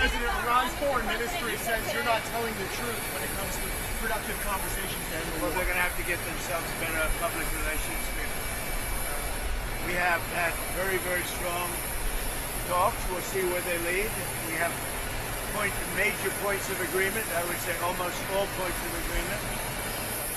President, Iran's foreign ministry says you're not telling the truth when it comes to productive conversations to end the war. Well, they're going to have to get themselves better public relations people. We have had very, very strong talks. We'll see where they lead. We have major points of agreement. I would say almost all points of agreement.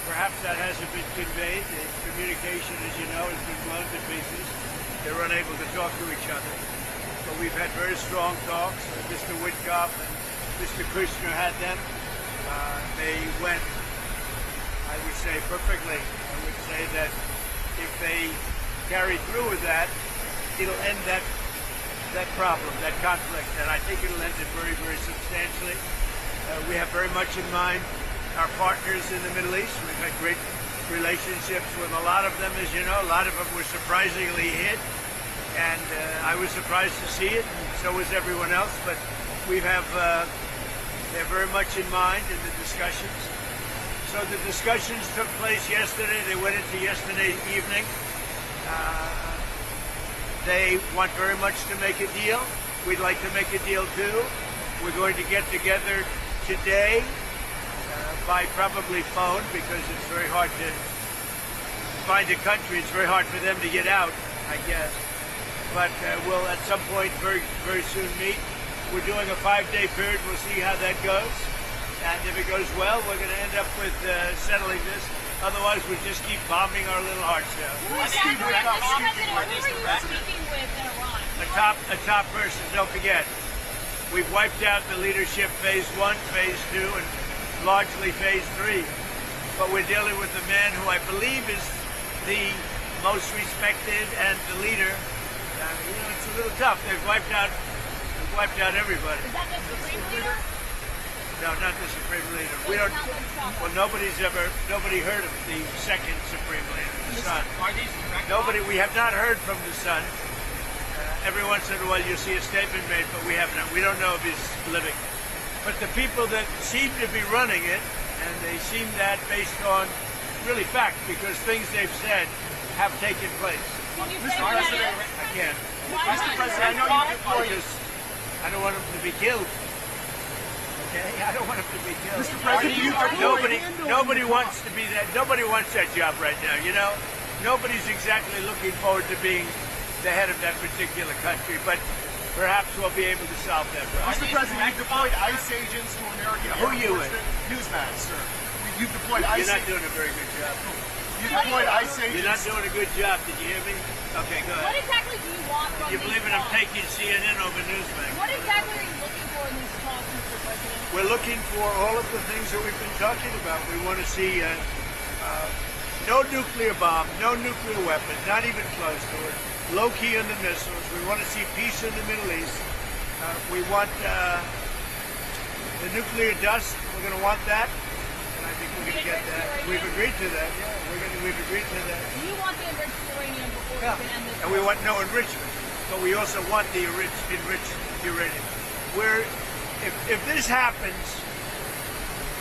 Perhaps that hasn't been conveyed. The communication, as you know, has been blown to pieces. They're unable to talk to each other. But we've had very strong talks. Mr. Witkoff and Mr. Kushner had them. They went, I would say, perfectly. I would say that if they carry through with that, it'll end that problem, that conflict, and I think it'll end it very, very substantially. We have very much in mind our partners in the Middle East. We've had great relationships with a lot of them, as you know. A lot of them were surprisingly hit, and I was surprised to see it, and so was everyone else, but we have, they're very much in mind in the discussions. So the discussions took place yesterday. They went into yesterday evening. They want very much to make a deal. We'd like to make a deal too. We're going to get together today by probably phone because it's very hard to find a country. It's very hard for them to get out, I guess. But we'll at some point very, very soon meet. We're doing a 5-day period. We'll see how that goes. And if it goes well, we're going to end up with settling this. Otherwise, we just keep bombing our little hearts out. Who are you speaking with in Iran? A top person. Don't forget, we've wiped out the leadership phase 1, phase 2, and largely phase 3. But we're dealing with a man who I believe is the most respected and the leader. It's a little tough. They've wiped out everybody. Is that the Supreme Leader? No, not the Supreme Leader. We don't. Well, nobody heard of the second Supreme Leader, the son. Nobody. We have not heard from the son. Every once in a while, you see a statement made, but we haven't. We don't know if he's living. But the people that seem to be running it, and they seem that based on really fact, because things they've said have taken place. Can you say what that is? I can't. Mr. President, I know you deployed. I don't want him to be killed. Okay, I don't want him to be killed. Mr. President, nobody wants to be that. Nobody wants that job right now. You know, nobody's exactly looking forward to being the head of that particular country. But perhaps we'll be able to solve that problem. Mr. President, you've deployed ICE agents to American Who are you with? Newsman, sir. You've deployed ICE. You're not doing a very good job. You deployed ICE agents. You're not doing a good job. Did you hear me? Okay, go What ahead. exactly do you want from You these believe it? I'm talks? taking CNN over Newsmax. What exactly are you looking for in these talks, Mr. President? We're looking for all of the things that we've been talking about. We want to see no nuclear bomb, no nuclear weapons, not even close to it. Low key on the missiles. We want to see peace in the Middle East. We want the nuclear dust. We're going to want that, and I think we're going to get that. We've agreed to that. Yeah, we've agreed to that. You want the enriched uranium before you can end this. And we want no enrichment, but we also want the enriched uranium. If this happens,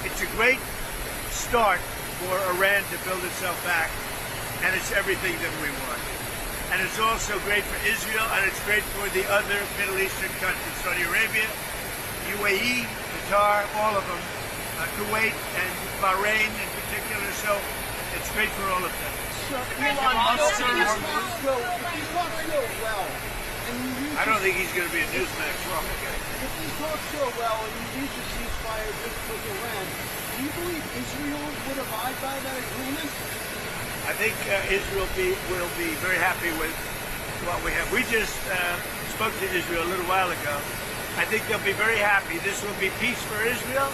it's a great start for Iran to build itself back, and it's everything that we want. And it's also great for Israel, and it's great for the other Middle Eastern countries, Saudi Arabia, UAE, Qatar, all of them, Kuwait and Bahrain in particular. So it's great for all of them. I don't think he's going to be a Newsmax wrong again. If these talks go well and you reach a ceasefire with Iran, do you believe Israel would abide by that agreement? I think Israel will be very happy with what we have. We just spoke to Israel a little while ago. I think they'll be very happy. This will be peace for Israel,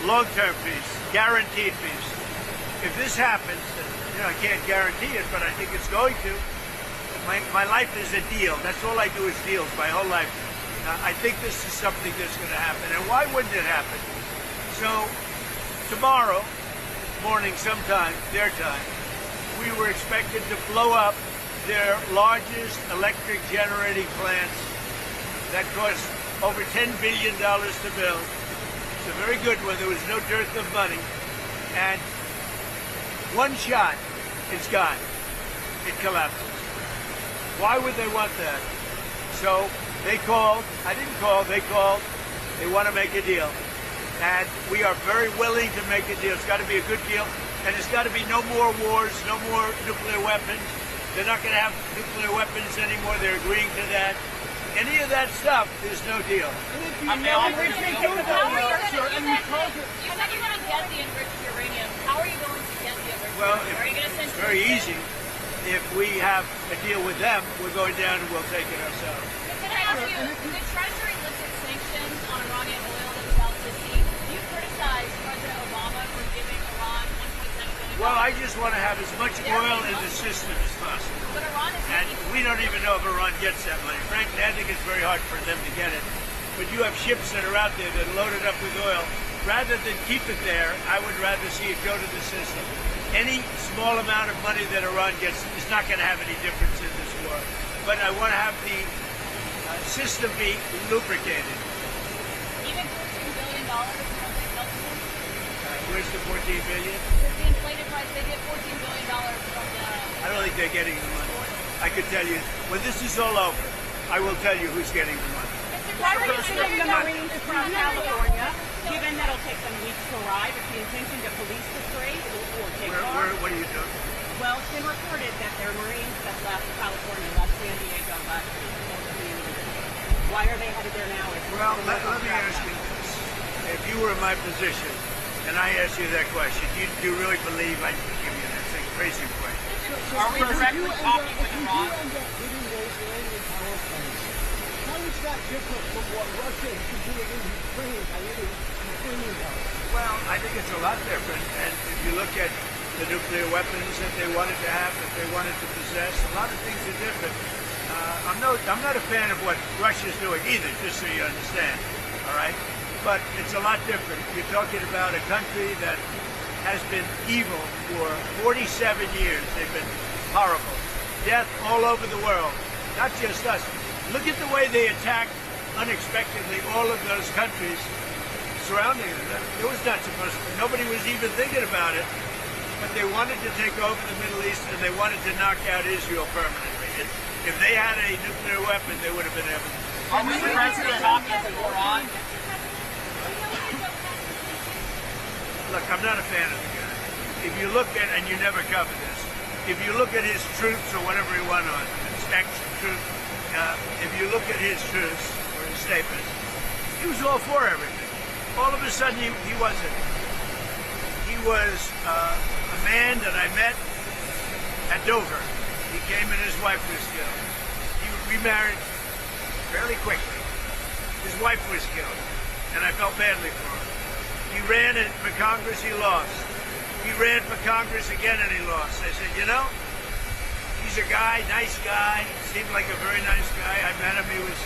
long-term peace, guaranteed peace. If this happens, I can't guarantee it, but I think it's going to. My life is a deal. That's all I do is deals my whole life. I think this is something that's going to happen. And why wouldn't it happen? So tomorrow morning sometime, their time, we were expected to blow up their largest electric generating plants that cost over $10 billion to build. It's a very good one. There was no dearth of money. And one shot, it's gone. It collapses. Why would they want that? So they called, I didn't call, they called They want to make a deal. And we are very willing to make a deal. It's got to be a good deal. And it's got to be no more wars, no more nuclear weapons. They're not going to have nuclear weapons anymore. They're agreeing to that. Any of that stuff, there's no deal. You said you're going to get the enriched uranium. How are you going to get the enriched Well, uranium? Are you going to send it's very easy. If we have a deal with them, we're going down and we'll take it ourselves. Can I ask you, the Treasury lifted sanctions on Iranian oil that was out to sea. You criticized President Obama for giving Iran $1.7 billion. Well, I just want to have as much oil in the system as possible. But Iran is And we don't even know if Iran gets that money. Frankly, I think it's very hard for them to get it. But you have ships that are out there that are loaded up with oil. Rather than keep it there, I would rather see it go to the system. Any small amount of money that Iran gets is not going to have any difference in this war. But I want to have the system be lubricated. even $14 billion from the government. Where's the $14 billion? Because the inflated price, they get $14 billion from the... I don't think they're getting the money. I could tell you, when this is all over, I will tell you who's getting the money. Why are you sending the Marines from California, given that it'll take them weeks to arrive? Is the intention to police the strait or take off? What are you doing? Well, it's been reported that there are Marines that left California, left San Diego, left Why are they headed there now? Well, let me ask you this. If you were in my position, and I asked you that question, do you really believe I'd give you that? It's a crazy question. Are we directly talking with Iran? How is that different from what Russia is doing in Ukraine by any Ukrainian government? Well, I think it's a lot different. And if you look at the nuclear weapons that they wanted to have, that they wanted to possess, a lot of things are different. I'm not a fan of what Russia's doing either, just so you understand. All right? But it's a lot different. You're talking about a country that has been evil for 47 years. They've been horrible. Death all over the world. Not just us. Look at the way they attacked unexpectedly all of those countries surrounding them. It was not supposed to. Nobody was even thinking about it. But they wanted to take over the Middle East and they wanted to knock out Israel permanently. If they had a nuclear weapon, they would have been able to. Are we directly talking with Iran? Look, I'm not a fan of the guy. If you look at, and you never cover this, if you look at his troops or whatever he went on, his ex-troops, if you look at his troops or his statements, he was all for everything. All of a sudden, he wasn't. He was a man that I met at Dover. He came and his wife was killed. He remarried fairly quickly. His wife was killed, and I felt badly for him. He ran for Congress, he lost. He ran for Congress again and he lost. I said, you know, he's a guy, nice guy, seemed like a very nice guy. I met him, he was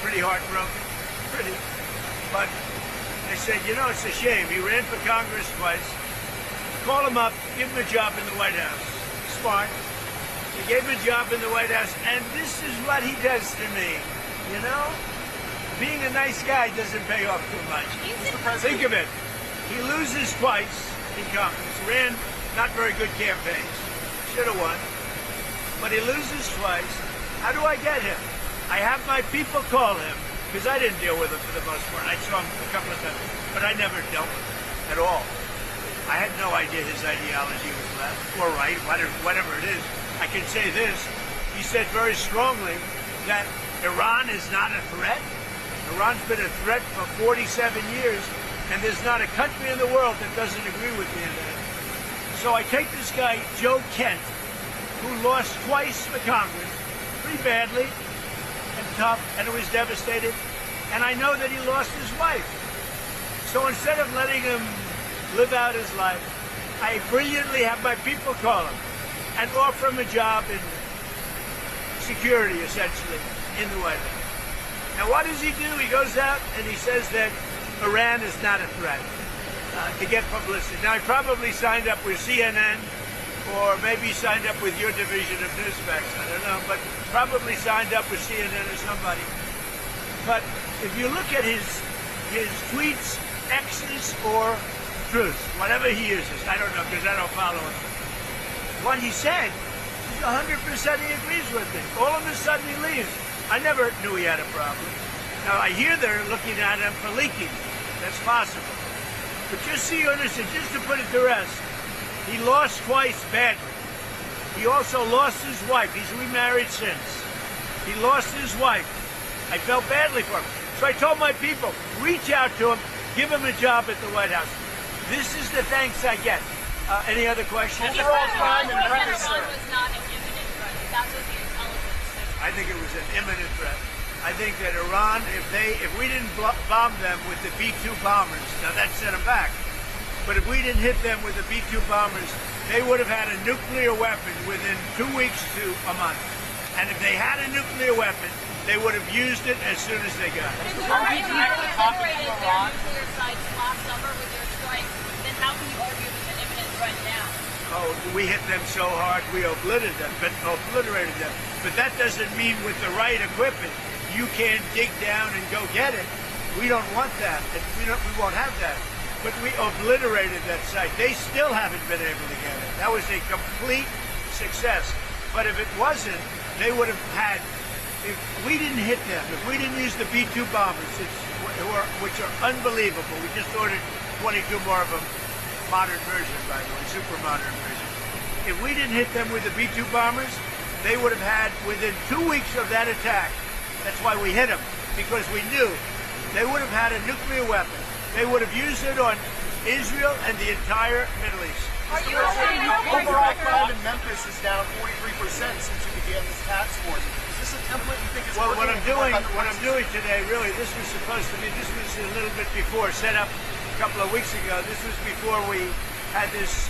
pretty heartbroken, pretty. But I said, you know, it's a shame. He ran for Congress twice. Call him up, give him a job in the White House. Smart. He gave him a job in the White House, and this is what he does to me, you know? Being a nice guy doesn't pay off too much. Think of it. He loses twice in Congress. Ran not very good campaigns. Should have won. But he loses twice. How do I get him? I have my people call him, because I didn't deal with him for the most part. I saw him a couple of times, but I never dealt with him at all. I had no idea his ideology was left or right, whatever it is. I can say this. He said very strongly that Iran is not a threat. Iran's been a threat for 47 years, and there's not a country in the world that doesn't agree with me on that. So I take this guy, Joe Kent, who lost twice for Congress, pretty badly and tough, and it was devastated, and I know that he lost his wife. So instead of letting him live out his life, I brilliantly have my people call him and offer him a job in security, essentially, in the White House. Now, what does he do? He goes out and he says that Iran is not a threat to get publicity. Now, he probably signed up with CNN or maybe signed up with your division of Newsmax. I don't know, but probably signed up with CNN or somebody. But if you look at his tweets, X's or truths, whatever he uses, I don't know because I don't follow him. What he said, 100% he agrees with me. All of a sudden he leaves. I never knew he had a problem. Now, I hear they're looking at him for leaking. That's possible. But just so you understand, just to put it to rest, he lost twice badly. He also lost his wife. He's remarried since. He lost his wife. I felt badly for him. So I told my people, reach out to him, give him a job at the White House. This is the thanks I get. Any other questions? He said Iran was not an imminent threat. That was the intelligence. I think it was an imminent threat. I think that Iran, if we didn't bomb them with the B-2 bombers, now that set them back. But if we didn't hit them with the B-2 bombers, they would have had a nuclear weapon within 2 weeks to a month. And if they had a nuclear weapon, they would have used it as soon as they got it. If you obliterated their nuclear sites last summer with your strikes, then how can you argue with an imminent threat now? Oh, we hit them so hard, we obliterated them. But that doesn't mean with the right equipment, you can't dig down and go get it. We don't want that. We won't have that. But we obliterated that site. They still haven't been able to get it. That was a complete success. But if it wasn't, they would have had, if we didn't hit them, if we didn't use the B-2 bombers, which are unbelievable, we just ordered 22 more of them, modern version, by the way, super modern version. If we didn't hit them with the B-2 bombers, they would have had, within 2 weeks of that attack, that's why we hit them, because we knew they would have had a nuclear weapon. They would have used it on Israel and the entire Middle East. Overall crime in Memphis is down 43% since you began this task force. Is this a template you think is well, working? what I'm doing today, really, this was supposed to be, this was a little bit before, set up a couple of weeks ago. This was before we had this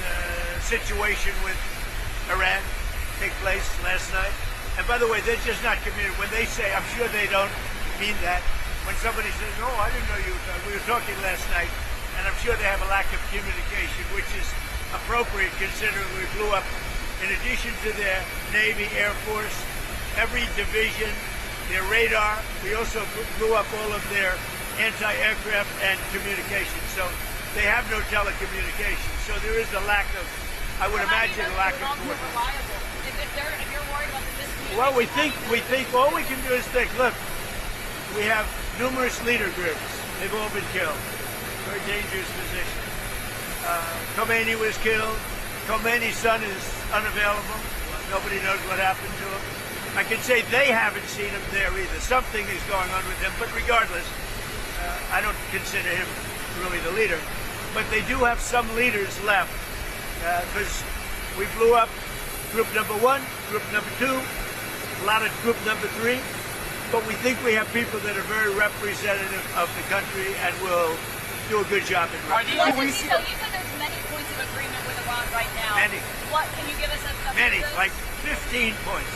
situation with Iran take place last night. And by the way, they're just not committed. When they say, I'm sure they don't mean that. When somebody says, oh, I didn't know we were talking last night, and I'm sure they have a lack of communication, which is appropriate considering we blew up, in addition to their Navy, Air Force, every division, their radar. We also blew up all of their anti-aircraft and communications. So they have no telecommunications. So there is a lack of, I would imagine, a lack of coordination. If you're worried about the miscommunication. Well, we think all we can do is think, look, we have numerous leader groups. They've all been killed. Very dangerous position. Khomeini was killed. Khomeini's son is unavailable. Nobody knows what happened to him. I can say they haven't seen him there either. Something is going on with him, but regardless, I don't consider him really the leader. But they do have some leaders left because we blew up group number 1, group number 2, a lot of group number 3. But we think we have people that are very representative of the country and will do a good job in representing. So you said there's many points of agreement with Iran right now. Many. What can you give us a Many, like 15 points.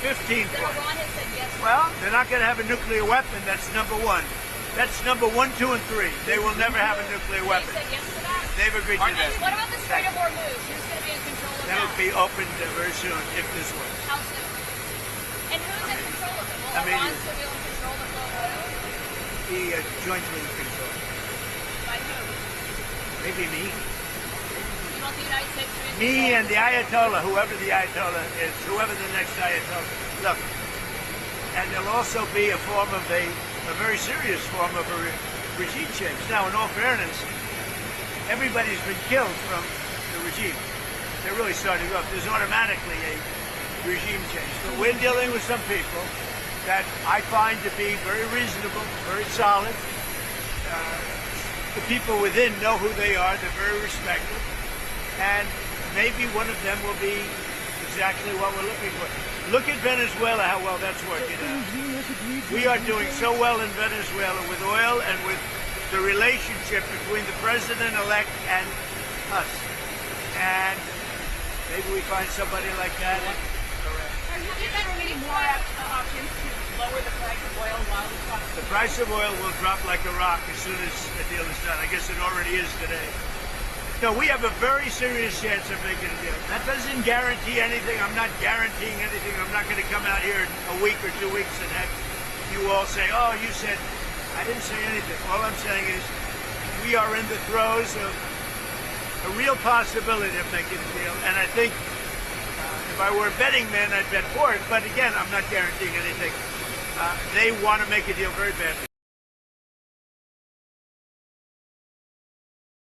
15 that points. Iran has said yes to? Well, they're not going to have a nuclear weapon. That's number 1. That's number 1, 2, and 3. They will never have a nuclear weapon. They said yes to that? They've agreed to that. What about the Strait of Hormuz? Who's going to be in control of that? That'll be opened very soon if this works. How soon? And who's in control of it? Will Iran still be able to control the flow of oil? Be jointly controlled. By who? Maybe me. You want the United States to be in Me control and of the Ayatollah, whoever the Ayatollah is, whoever the next Ayatollah. Look, and there'll also be a form of a very serious form of a regime change. Now, in all fairness, everybody's been killed from the regime. They're really starting off. There's automatically a regime change. But we're dealing with some people that I find to be very reasonable, very solid. The people within know who they are. They're very respected. And maybe one of them will be exactly what we're looking for. Look at Venezuela, how well that's working out. We are doing so well in Venezuela with oil and with the relationship between the president-elect and us. And maybe we find somebody like that. Are you considering more options to lower the price of oil while the cost? The price of oil will drop like a rock as soon as the deal is done. I guess it already is today. No, we have a very serious chance of making a deal. That doesn't guarantee anything. I'm not guaranteeing anything. I'm not going to come out here in a week or 2 weeks and have you all say, oh, you said, I didn't say anything. All I'm saying is we are in the throes of a real possibility of making a deal. And I think if I were a betting man, I'd bet for it. But again, I'm not guaranteeing anything. They want to make a deal very badly.